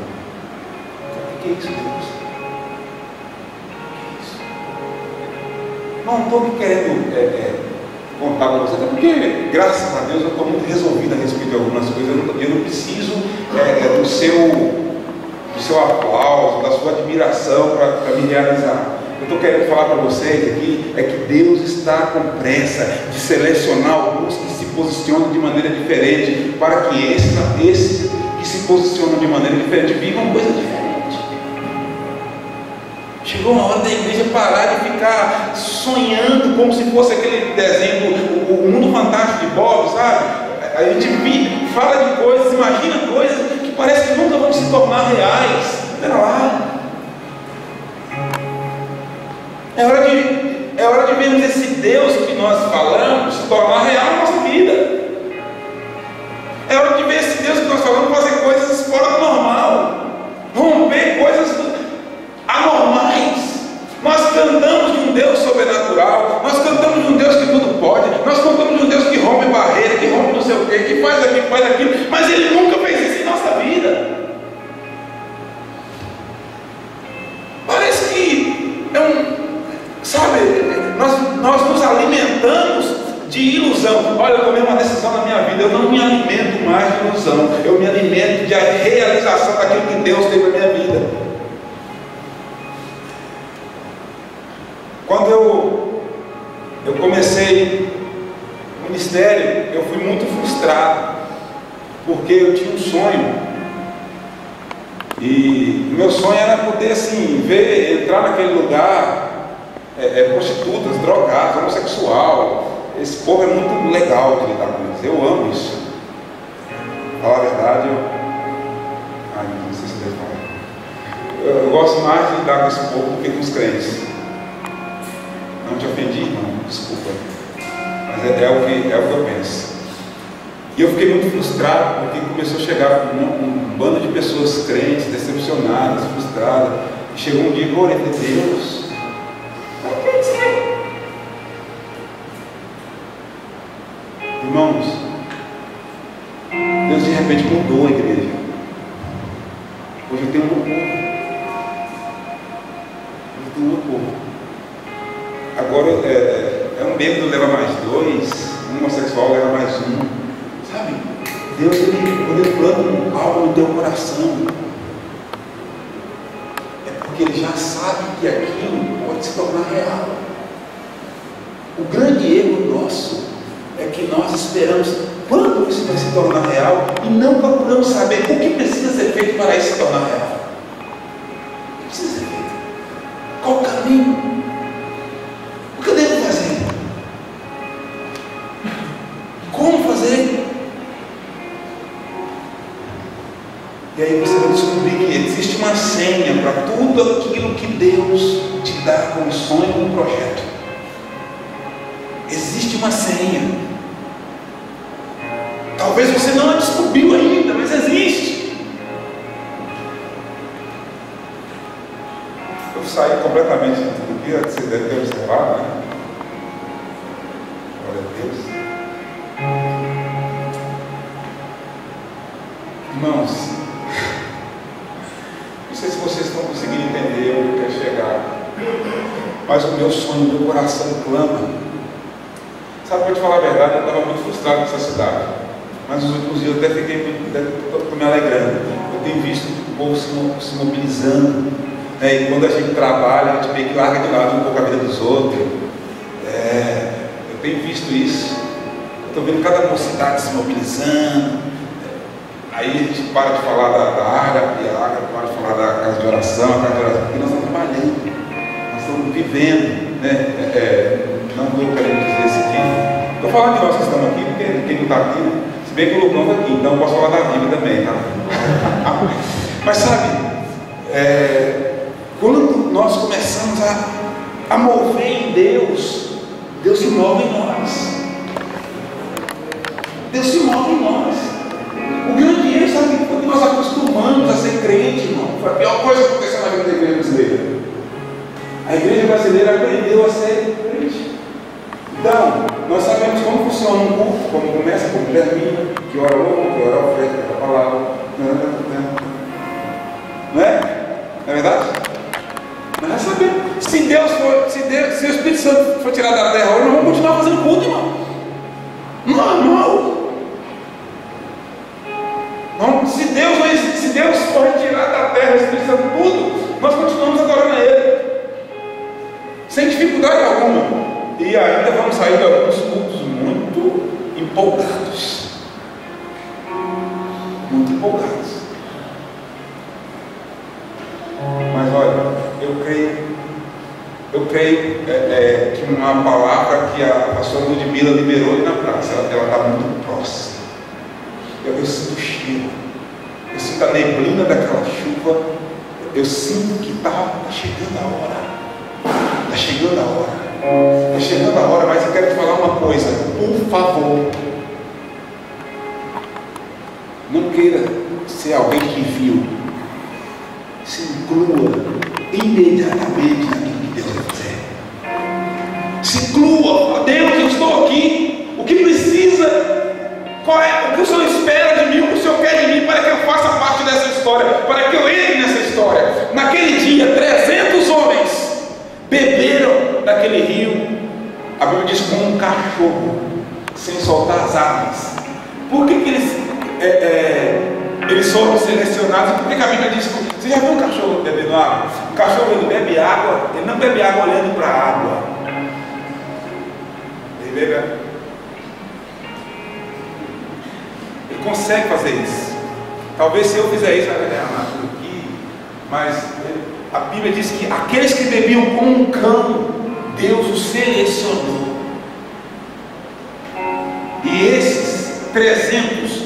[SPEAKER 2] O que é isso, Deus? Não estou querendo contar para você, até porque, graças a Deus, eu estou muito resolvido a respeito de algumas coisas. Eu não preciso do seu aplauso, da sua admiração para me realizar. Eu estou querendo falar para vocês aqui é que Deus está com pressa de selecionar alguns que se posicionam de maneira diferente, para que esses que se posicionam de maneira diferente vivam coisa diferente. Chegou uma hora da igreja parar de ficar sonhando como se fosse aquele desenho do o Mundo Fantástico de Bob, sabe? A gente fala de coisas, imagina coisas que parece que nunca vão se tornar reais. Espera lá. É hora de vermos esse Deus que nós falamos se tornar real na nossa vida. É hora de ver esse Deus que nós falamos fazer coisas fora do normal, romper coisas anormais. Nós cantamos de um Deus sobrenatural, nós cantamos de um Deus que tudo pode, nós cantamos de um Deus que rompe barreira, que rompe não sei o quê, que faz aquilo, faz aquilo, mas Ele nunca fez isso em nossa vida. Parece que sabe, nós nos alimentamos de ilusão. Olha, eu tomei uma decisão na minha vida, eu não me alimento mais de ilusão, eu me alimento de realização daquilo que Deus tem na minha vida. Quando eu comecei o ministério, eu fui muito frustrado, porque eu tinha um sonho, e o meu sonho era poder assim, entrar naquele lugar, prostitutas, drogados, homossexual. Esse povo é muito legal de lidar com eles, eu amo isso. Falar a verdade, não sei se deve falar. Eu gosto mais de lidar com esse povo do que com os crentes. Não te ofendi, irmão, desculpa, mas é o que eu penso. E eu fiquei muito frustrado, porque começou a chegar um bando de pessoas crentes, decepcionadas, frustradas. E chegou um dia, glória a Deus, por que dizer? Irmãos, Deus de repente mudou a igreja. Hoje eu tenho um povo. Agora é um bêbado leva mais 2, um homossexual leva mais 1. Sabe? Deus, quando Ele planta algo no teu coração, é porque Ele já sabe que aquilo pode se tornar real. O grande erro nosso é que nós esperamos quando isso vai se tornar real e não procuramos saber o que precisa ser feito para isso se tornar real. O que precisa ser feito? Qual o caminho? O que eu devo fazer? Como fazer? E aí você vai descobrir que existe uma senha para tudo aquilo que Deus te dá como sonho, como projeto. Existe uma senha. Talvez você não a descobriu ainda, mas existe. Eu saí completamente do que você deve ter observado, né? Irmãos, não sei se vocês estão conseguindo entender onde eu quero chegar, mas o meu sonho, o meu coração clama. Sabe, para te falar a verdade, eu estava muito frustrado nessa cidade, mas nos últimos dias eu até estou me alegrando. Eu tenho visto o povo se mobilizando, né? E quando a gente trabalha, a gente meio que larga de lado um pouco a vida dos outros. Eu tenho visto isso. Eu estou vendo cada mocidade se mobilizando. Aí a gente para de falar da Ágape, e a Ágape para de falar da casa de oração, porque nós estamos trabalhando, nós estamos vivendo, né? Não estou querendo dizer esse tipo. Estou falando de nós que estamos aqui, porque quem não está aqui, né? Se bem que o Lucão está aqui, então eu posso falar da Bíblia também, tá? Mas sabe, quando nós começamos a mover em Deus, Deus se move em nós. Deus se move em nós. O grande erro, sabe, quando nós acostumamos a ser crente, irmão, foi a pior coisa que aconteceu na vida da igreja brasileira. A igreja brasileira aprendeu a ser crente. Então, nós sabemos como funciona um culto, como começa, como termina, que hora louco, que hora oferta, que hora palavra. Não é? Não é verdade? Mas nós sabemos. Se o Espírito Santo for tirado da terra hoje, nós vamos continuar fazendo culto, irmão. Normal. Não, se Deus for retirar da terra o Espírito Santo tudo, nós continuamos adorando a Ele. Sem dificuldade alguma. E ainda vamos sair de alguns cultos muito empolgados. Muito empolgados. Mas olha, eu creio que uma palavra que a pastora Ludmila liberou ali na praça, ela está muito próxima. Eu sinto o cheiro, eu sinto a neblina daquela chuva, eu sinto que está chegando a hora. Está chegando a hora. Está chegando a hora, mas eu quero te falar uma coisa, por favor. Não queira ser alguém que viu. Se inclua imediatamente naquilo que Deus vai fazer. Se inclua, Deus, eu estou aqui. O que precisa? O que o Senhor espera de mim? O que o Senhor quer de mim para que eu faça parte dessa história? Para que eu entre nessa história? Naquele dia, 300 homens beberam daquele rio. A Bíblia diz como um cachorro, sem soltar as águas. Por que eles foram selecionados? Por que a Bíblia diz que você já viu um cachorro bebendo água? O cachorro, ele bebe água, ele não bebe água olhando para a água. Ele bebe. Ele consegue fazer isso. Talvez se eu fizer isso, vai ganhar tudo aqui. Mas a Bíblia diz que aqueles que bebiam como um cão, Deus os selecionou. E esses 300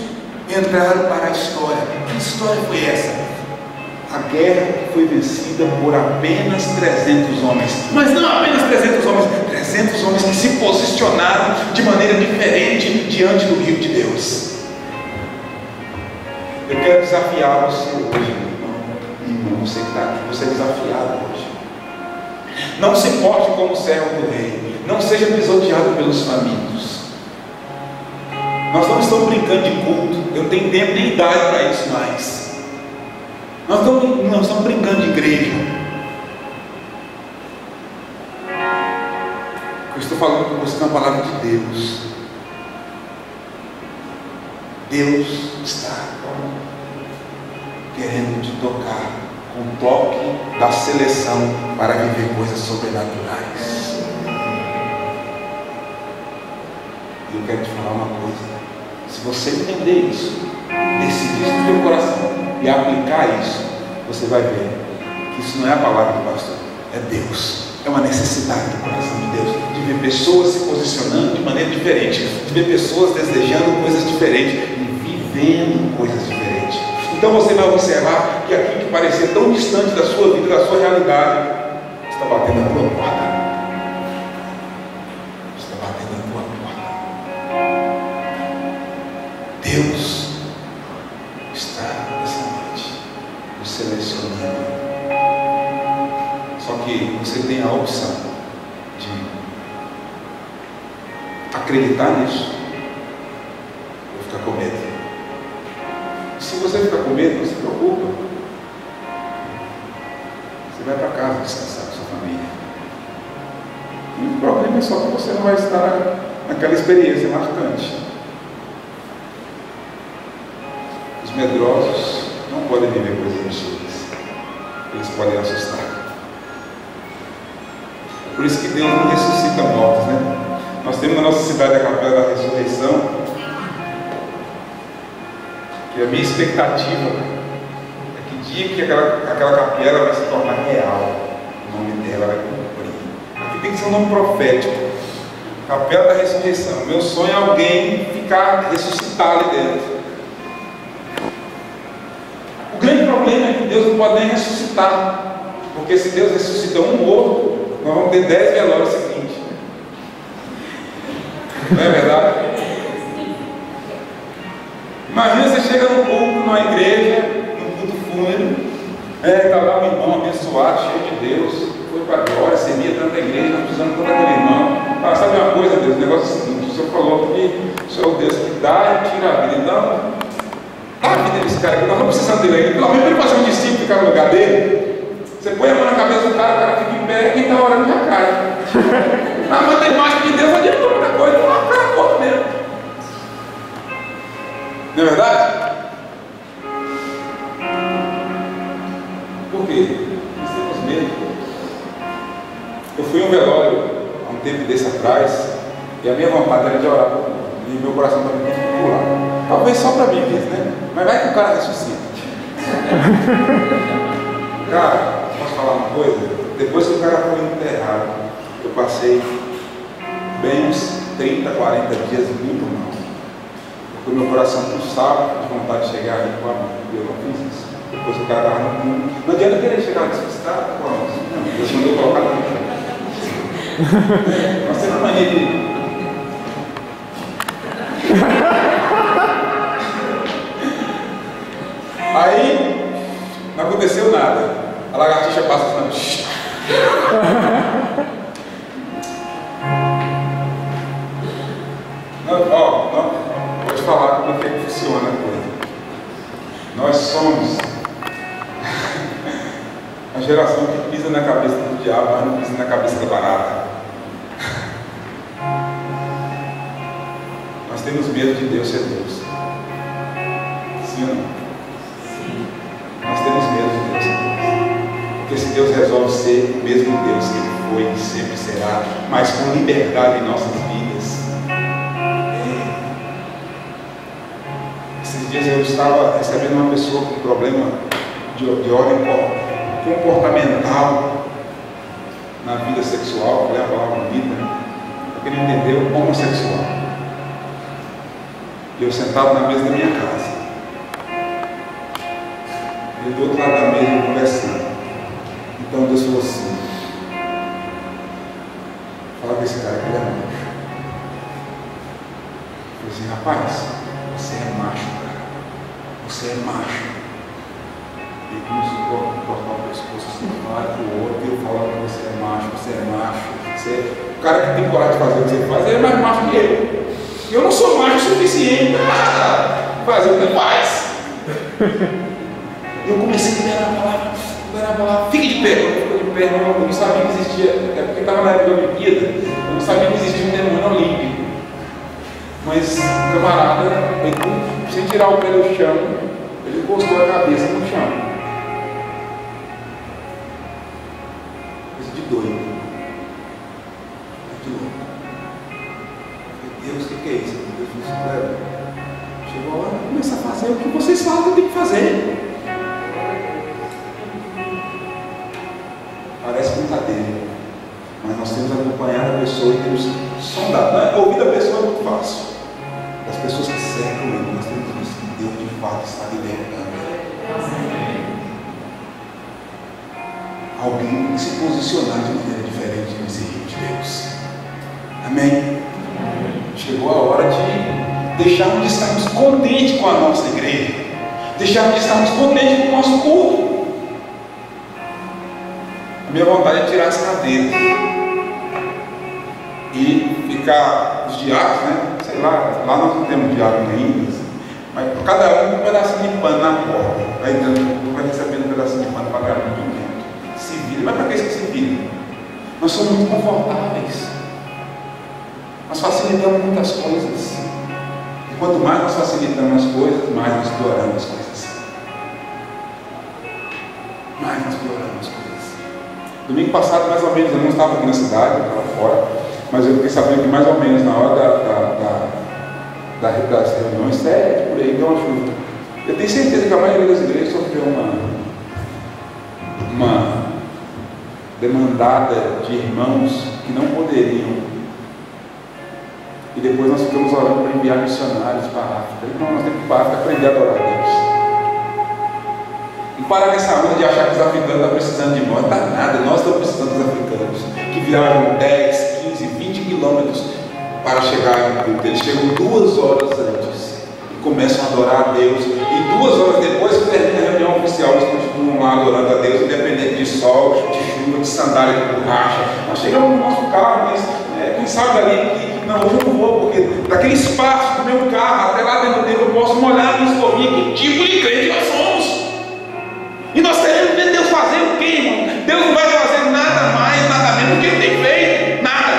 [SPEAKER 2] entraram para a história. Que história foi essa? A guerra foi vencida por apenas 300 homens. Mas não apenas 300 homens, 300 homens que se posicionaram de maneira diferente diante do rio de Deus. Eu quero desafiar você hoje, irmão, você que está aqui, você é desafiado hoje. Não se porte como servo do rei, não seja pisoteado pelos famintos. Nós não estamos brincando de culto, eu não tenho tempo nem idade para isso mais. Nós não estamos brincando de igreja. Eu estou falando com você na palavra de Deus. Deus está querendo te tocar com o toque da seleção para viver coisas sobrenaturais. E eu quero te falar uma coisa. Se você entender isso, decidir isso no teu coração e aplicar isso, você vai ver que isso não é a palavra do pastor, é Deus. É uma necessidade do coração de Deus, de ver pessoas se posicionando de maneira diferente, de ver pessoas desejando coisas diferentes e vivendo coisas diferentes. Então você vai observar que aquilo que parecia tão distante da sua vida, da sua realidade, está batendo na tua porta. Está batendo na tua porta. Deus está nessa noite nos selecionando. Só que você tem a opção de acreditar nisso ou ficar com medo. Se você fica com medo, não se preocupa. Você vai para casa descansar com sua família. E o problema é só que você não vai estar naquela experiência marcante. Os medrosos não podem viver coisas absurdas. Eles podem assustar. Por isso que Deus não ressuscita mortos, né? Nós temos na nossa cidade a Capela da Ressurreição, que a minha expectativa é que dia que aquela capela vai se tornar real, o nome dela vai cumprir. Aqui tem que ser um nome profético. Capela da Ressurreição. Meu sonho é alguém ressuscitar ali dentro. O grande problema é que Deus não pode nem ressuscitar, porque se Deus ressuscita um morto, nós vamos ter 10 velórios seguintes. Não é verdade? Imagina você chega num culto, numa igreja, num culto fúnebre, está lá um irmão abençoado, cheio de Deus, foi para a glória, servia tanto a igreja, nós precisamos tanto daquele irmão. Ah, sabe uma coisa, Deus? O negócio é o seguinte: o Senhor falou que o Senhor é o Deus que dá e tira a vida. Então, dá a vida desse cara aqui, nós não precisamos dele aqui, pelo menos ele fazer um discípulo ficar no lugar dele. Você põe a mão na cabeça do cara, o cara fica em pé, quem está orando já cai. Ah, mas tem mais que Deus, não adianta muita coisa, então vai ficar morto mesmo. Não é verdade? Por quê? Nós temos medo. Eu fui em um velório há um tempo desse atrás, e a minha vontade era de orar por mim, e meu coração estava muito popular. Talvez só para mim mesmo, né? Mas vai que o cara ressuscita. Cara, posso falar uma coisa? Depois que o cara foi enterrado, eu passei bem uns 30, 40 dias muito mal. Porque o meu coração pulsava de vontade de chegar ali com a mão. E eu não fiz isso. Depois que o cara estava no mundo. Não adianta querer chegar aqui, você está com a mão. Não, Deus mandou colocar no chão. Nós temos uma mania de... Aí, não aconteceu nada. A lagartixa passa falando. Vou te falar como é que funciona a coisa. Nós somos a geração que pisa na cabeça do diabo, mas não pisa na cabeça da barata. Nós temos medo de Deus ser Deus. Sim ou não? Sim. Nós temos medo de Deus ser Deus. Porque se Deus resolve ser o mesmo Deus que Ele foi e sempre será, mas com liberdade em nossas vidas. Esses dias eu estava recebendo uma pessoa com problema de ordem comportamental na vida sexual, que é a palavra bonita, né? Porque ele entendeu homossexual. E eu sentado na mesa da minha casa. Ele do outro lado da mesa conversando. Então Deus falou assim: fala com esse cara que ele é macho. Eu falei assim: rapaz, você é macho, cara. Você é macho. Ele começou a cortar o pescoço assim, de um lado para o outro, e eu falando que você é macho, você é macho. O cara que tem coragem de fazer o que você faz, ele é mais macho que eu. Eu não sou macho o suficiente para fazer o que ele faz. Eu comecei a liberar a palavra, fique de pé. Eu não sabia que existia, é porque estava na época da Olimpíada, eu não sabia que existia um demônio olímpico. Mas o camarada, sem tirar o pé do chão, ele encostou a cabeça no chão. Coisa de doido. Deus, o que é isso? Deus não se leva. Chegou a hora de começar a fazer o que vocês falam que eu tenho que fazer. Parece brincadeira, mas nós temos acompanhado a pessoa e temos sondado. Ouvir a pessoa é muito fácil. Das pessoas que cercam ele, nós temos visto que Deus de fato está libertando. Alguém tem que se posicionar de maneira diferente nesse reino de Deus. Amém? Chegou a hora de deixarmos de estarmos contentes com a nossa igreja, deixarmos de estarmos contentes com o nosso culto. A minha vontade é tirar as cadeiras e ficar os diáconos, né? Sei lá nós não temos diácono ainda, Mas cada um pedacinho de pano na porta. Vai entrando, vai recebendo um pedacinho de pano para cada um dentro. Se vira. Mas para que isso se vira? Nós somos muito confortáveis. Nós facilitamos muitas coisas. E quanto mais nós facilitamos as coisas, mais nós pioramos as coisas. Mais nós pioramos as coisas. Domingo passado, mais ou menos, eu não estava aqui na cidade, eu estava fora, mas eu fiquei sabendo que mais ou menos na hora das reuniões sérias, por aí, deu uma chuva. Eu tenho certeza que a maioria das igrejas sofreu uma demandada de irmãos que não poderiam. E depois nós ficamos orando para enviar missionários para a África. Irmão, nós temos que ir para a África aprender a adorar a Deus. E parar nessa onda de achar que os africanos estão precisando de nós. Não está nada, nós estamos precisando dos africanos que viajam 10, 15, 20 quilômetros para chegar em culto. Eles chegam 2 horas antes e começam a adorar a Deus. E 2 horas depois que termina a reunião oficial, eles continuam lá adorando a Deus, independente de sol, de chuva, de sandália, de borracha. Nós chegamos no nosso carro, mas quem sabe ali que não, hoje eu não vou, porque daquele espaço do meu carro até lá dentro dele eu posso molhar a minha escovinha. Que tipo de crente nós somos? E nós queremos ver Deus fazer o quê, irmão? Deus não vai fazer nada mais, nada menos do que Ele tem feito. Nada.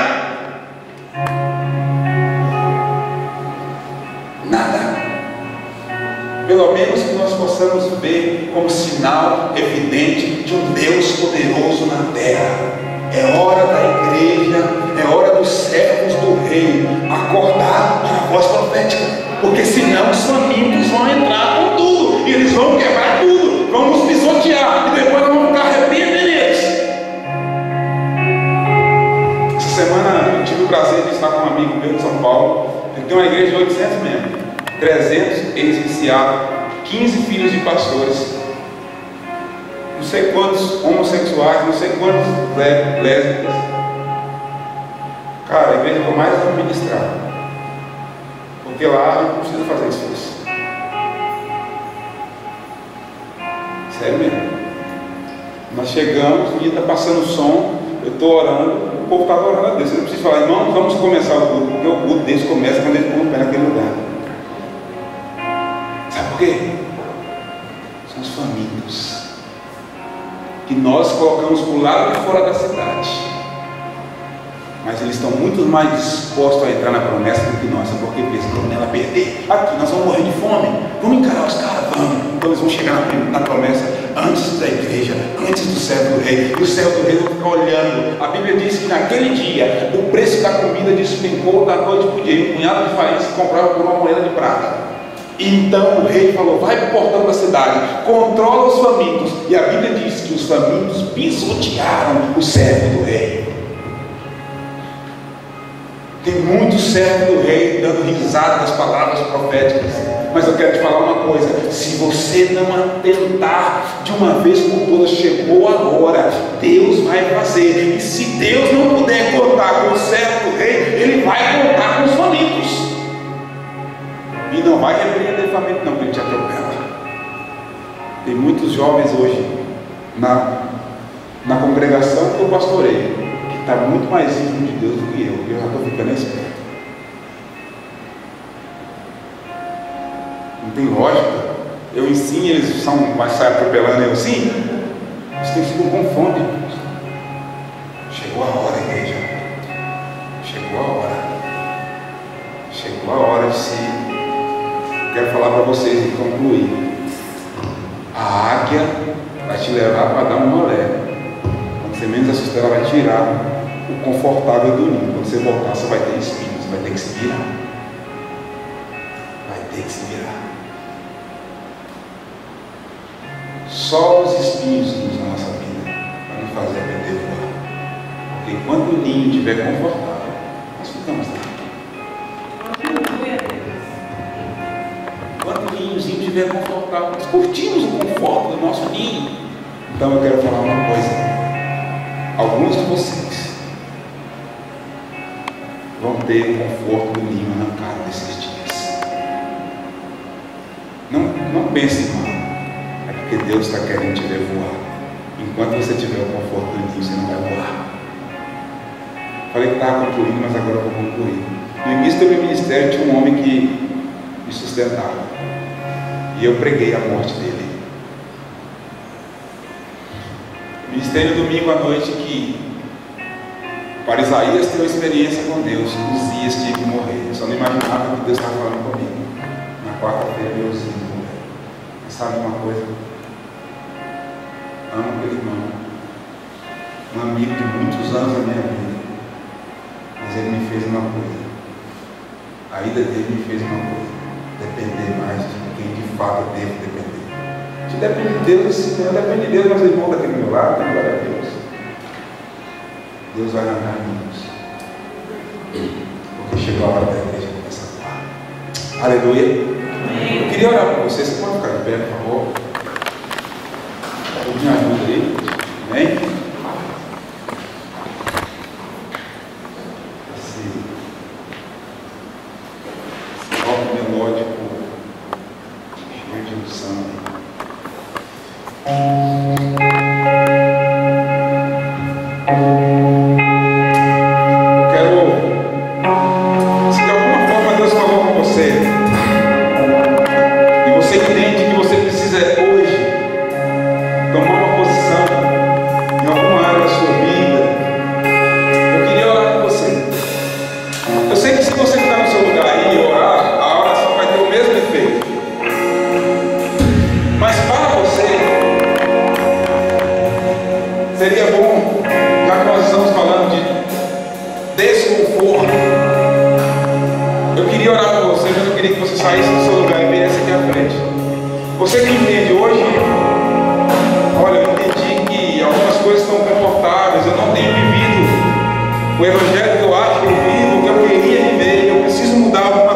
[SPEAKER 2] Nada. Pelo menos que nós possamos ver como sinal evidente de um Deus poderoso na terra. É hora da igreja, é hora dos servos do rei acordar para a voz profética, porque senão os famintos vão entrar com tudo, e eles vão quebrar tudo, vão nos pisotear, e depois nós vamos ficar arrependidos neles. Essa semana eu tive o prazer de estar com um amigo meu de São Paulo. Ele tem uma igreja de 800 membros, 300 ex-viciados, 15 filhos de pastores, não sei quantos homossexuais, não sei quantos lésbicas. Cara, a igreja que eu mais amo ministrar, porque lá não precisa fazer esforço. Sério mesmo. Nós chegamos, o dia está passando som, eu estou orando, o povo está orando a Deus. Eu não preciso falar, irmão, vamos começar o culto, porque o culto deles começa quando eles põem o pé naquele lugar. Sabe por quê? São os famintos que nós colocamos para o lado de fora da cidade, mas eles estão muito mais dispostos a entrar na promessa do que nós, porque pensam, vamos nela perder, aqui nós vamos morrer de fome, vamos encarar os caras, vamos. Então eles vão chegar na promessa antes da igreja, antes do servo do rei, e o servo do rei vão ficar olhando. A Bíblia diz que naquele dia o preço da comida despencou da noite para o dia, um punhado de farinha se comprava por uma moeda de prata. Então o rei falou, vai para o portão da cidade, controla os famintos. E a Bíblia diz que os famintos pisotearam o servo do rei. Tem muito servo do rei dando risada das palavras proféticas. Mas eu quero te falar uma coisa, se você não atentar de uma vez por todas, chegou a hora, Deus vai fazer. E se Deus não puder contar com o servo do rei, Ele vai contar com os famintos. E não vai repreender faminto não, porque ele te atropela. Tem muitos jovens hoje na congregação que eu pastorei, que está muito mais íntimo de Deus do que eu já estou ficando esperto. Não tem lógica. Eu ensino, eles saem atropelando eu assim. Eles ficam com fome, irmãos. Chegou a hora, igreja. Chegou a hora. Chegou a hora de se... Quero falar para vocês e concluir. A águia vai te levar para dar um rolê. Quando você menos assustar, ela vai tirar o confortável do ninho. Quando você voltar, você vai ter espinhos, você vai ter que se virar. Vai ter que se virar. Só os espinhos na nossa vida para nos fazer aprender a voar. Porque enquanto o ninho estiver confortável, nós ficamos lá. Enquanto o ninhozinho estiver confortável, nós curtimos o conforto do nosso ninho. Então eu quero falar uma coisa. Alguns de vocês vão ter o conforto do ninho arrancado nesses dias. Não pense mal. É porque Deus está querendo te ver voar. Enquanto você tiver o conforto do ninho, você não vai voar. Falei que estava concluindo, mas agora eu vou concluir. No início do meu ministério tinha um homem que me sustentava. e eu preguei a morte dele. Ministério domingo à noite que, para Isaías ter uma experiência com Deus, Uzias tinha que morrer. Eu só não imaginava que Deus estava falando comigo. Na quarta-feira, meu Uzias morreu. Mas sabe uma coisa? Amo aquele irmão, um amigo de muitos anos da minha vida, mas ele me fez uma coisa. A ida dele me fez uma coisa: depender mais de quem de fato eu devo depender. Se depende de Deus, sim, eu dependo de Deus, mas o irmão daquele do meu lado, tem glória a Deus. Deus vai narrar amigos, porque chegou a hora da igreja começar a falar. Aleluia. Eu queria orar por vocês. Você pode ficar de pé, por favor? Me ajuda aí. Amém? Esse toque melódico cheio de unção. Eu quero, se de alguma forma Deus falou com você e você entende que você precisa hoje tomar uma posição em alguma área da sua vida, eu queria orar com você. Eu sei que se você ficar no seu lugar aí e orar, a oração vai ter o mesmo efeito. Mas para você, seria bom, já que nós estamos falando de desconforto, eu queria orar por você, mas eu queria que você saísse do seu lugar e viesse aqui à frente. Você que entende hoje, olha, eu entendi que algumas coisas estão confortáveis, eu não tenho vivido o evangelho que eu acho que eu vivo, que eu queria viver, eu preciso mudar alguma